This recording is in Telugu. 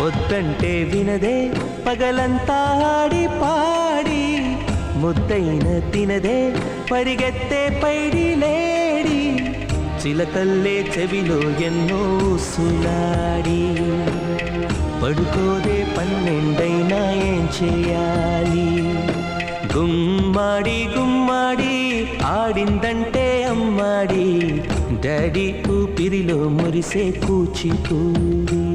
వద్దంటే వినదే పగలంతా ఆడి పాడి ముద్దైన తినదే పరిగెత్తే పైడి లేడి చిలకల్లే చెవిలో ఎన్నో సులాడి పడుకోదే పన్నెండైనా ఏం చేయాలి గుమ్మాడి గుమ్మాడి ఆడిందంటే అమ్మాడి డాడీ ఊపిరిలో మురిసే కూచిపూడి